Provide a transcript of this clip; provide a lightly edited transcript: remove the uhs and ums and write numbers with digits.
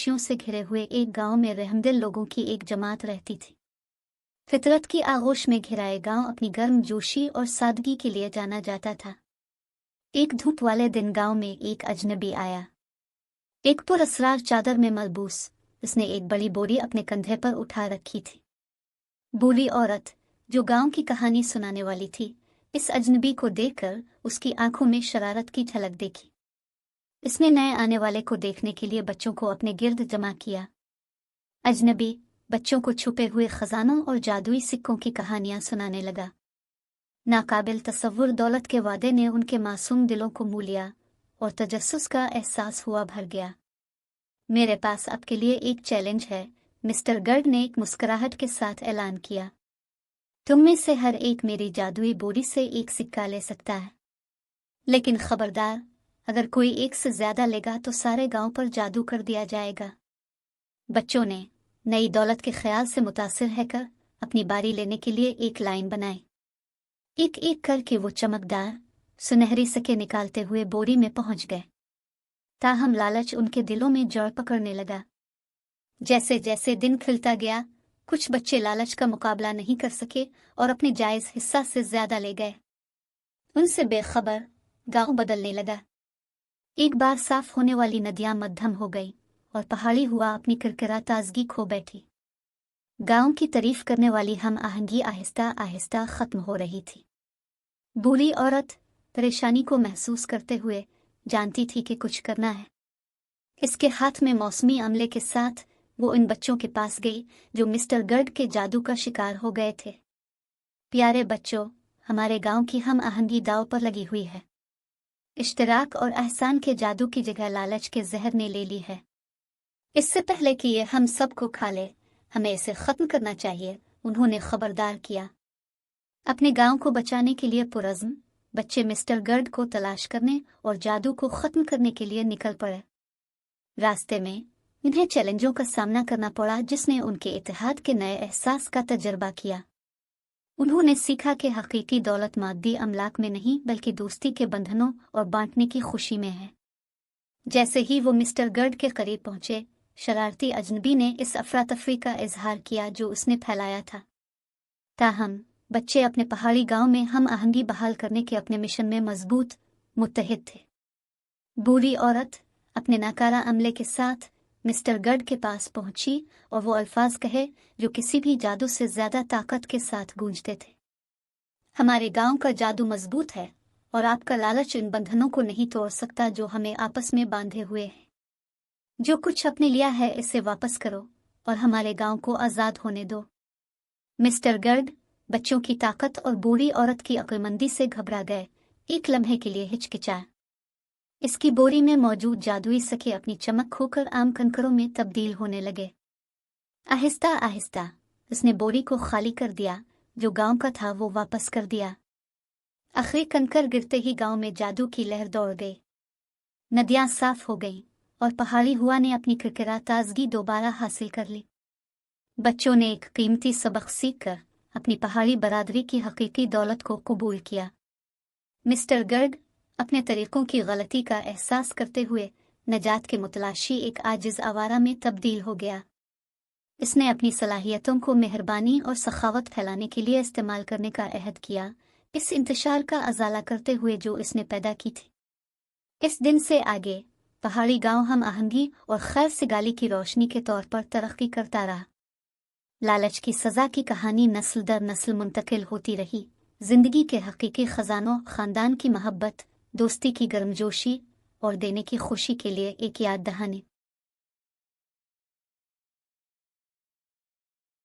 खुशियों से घिरे हुए एक गांव में रहमदिल लोगों की एक जमात रहती थी। फितरत की आगोश में घिराए गांव अपनी गर्मजोशी और सादगी के लिए जाना जाता था। एक धूप वाले दिन गांव में एक अजनबी आया। एक पुरअसरार चादर में मलबूस उसने एक बड़ी बोरी अपने कंधे पर उठा रखी थी। बूढ़ी औरत जो गांव की कहानी सुनाने वाली थी, इस अजनबी को देखकर उसकी आंखों में शरारत की झलक देखी। इसने नए आने वाले को देखने के लिए बच्चों को अपने गिर्द जमा किया। अजनबी बच्चों को छुपे हुए खजानों और जादुई सिक्कों की कहानियां सुनाने लगा। नाकाबिल तसव्वुर दौलत के वादे ने उनके मासूम दिलों को मोह लिया और तजस्सुस का एहसास हुआ भर गया। मेरे पास आपके लिए एक चैलेंज है, मिस्टर गर्ड ने एक मुस्कुराहट के साथ ऐलान किया। तुम में से हर एक मेरी जादुई बोरी से एक सिक्का ले सकता है, लेकिन खबरदार, अगर कोई एक से ज्यादा लेगा तो सारे गांव पर जादू कर दिया जाएगा। बच्चों ने नई दौलत के ख्याल से मुतासिर होकर अपनी बारी लेने के लिए एक लाइन बनाई। एक एक करके वो चमकदार सुनहरी सिक्के निकालते हुए बोरी में पहुंच गए। ताहम लालच उनके दिलों में जड़ पकड़ने लगा। जैसे जैसे दिन खिलता गया, कुछ बच्चे लालच का मुकाबला नहीं कर सके और अपने जायज हिस्सा से ज्यादा ले गए। उनसे बेखबर गांव बदलने लगा। एक बार साफ होने वाली नदियां मध्यम हो गई और पहाड़ी हुआ अपनी किरकिरा ताजगी खो बैठी। गांव की तारीफ करने वाली हम आहंगी आहिस्ता आहिस्ता खत्म हो रही थी। बूढ़ी औरत परेशानी को महसूस करते हुए जानती थी कि कुछ करना है। इसके हाथ में मौसमी अमले के साथ वो इन बच्चों के पास गई जो मिस्टर गर्ड के जादू का शिकार हो गए थे। प्यारे बच्चों, हमारे गांव की हम आहंगी दांव पर लगी हुई है। इश्तराक और एहसान के जादू की जगह लालच के जहर ने ले ली है। इससे पहले कि ये हम सबको खा ले, हमें इसे खत्म करना चाहिए, उन्होंने खबरदार किया। अपने गांव को बचाने के लिए पुरज़्म बच्चे मिस्टर गर्ड को तलाश करने और जादू को खत्म करने के लिए निकल पड़े। रास्ते में इन्हें चैलेंजों का सामना करना पड़ा जिसने उनके इत्तेहाद के नए एहसास का तजर्बा किया। उन्होंने सीखा कि हकीकी दौलत मादी अमलाक में नहीं बल्कि दोस्ती के बंधनों और बांटने की खुशी में है। जैसे ही वो मिस्टर गर्ड के करीब पहुंचे, शरारती अजनबी ने इस अफरा तफरी का इजहार किया जो उसने फैलाया था। ताहम बच्चे अपने पहाड़ी गांव में हम आहंगी बहाल करने के अपने मिशन में मजबूत मुत्तहिद थे। बूढ़ी औरत अपने नाकारा अमले के साथ मिस्टर गर्ड के पास पहुंची और वो अल्फाज कहे जो किसी भी जादू से ज्यादा ताकत के साथ गूंजते थे। हमारे गांव का जादू मजबूत है और आपका लालच इन बंधनों को नहीं तोड़ सकता जो हमें आपस में बांधे हुए हैं। जो कुछ आपने लिया है इसे वापस करो और हमारे गांव को आजाद होने दो। मिस्टर गर्ड बच्चों की ताकत और बूढ़ी औरत की अक्लमंदी से घबरा गए। एक लम्हे के लिए हिचकिचाए। इसकी बोरी में मौजूद जादुई सिक्के अपनी चमक खोकर आम कंकरों में तब्दील होने लगे। आहिस्ता आहिस्ता उसने बोरी को खाली कर दिया। जो गांव का था वो वापस कर दिया। आखिरी कंकर गिरते ही गांव में जादू की लहर दौड़ गई। नदियां साफ हो गईं और पहाड़ी हुआ ने अपनी किरकिरा ताजगी दोबारा हासिल कर ली। बच्चों ने एक कीमती सबक सीखकर अपनी पहाड़ी बरादरी की हकीकी दौलत को कबूल किया। मिस्टर गर्ड अपने तरीकों की गलती का एहसास करते हुए नजात के मुतलाशी एक आजिज आवारा में तब्दील हो गया। इसने अपनी सलाहियतों को मेहरबानी और सखावत फैलाने के लिए इस्तेमाल करने का अहद किया, इस इंतशार का अजाला करते हुए जो इसने पैदा की थी। इस दिन से आगे पहाड़ी गांव हम आहंगी और खैर सिगाली की रोशनी के तौर पर तरक्की करता रहा। लालच की सजा की कहानी नस्ल दर नस्ल मुंतकिल होती रही। जिंदगी के हकीकी खजानों, खानदान की मोहब्बत, दोस्ती की गर्मजोशी और देने की खुशी के लिए एक याद दहानी।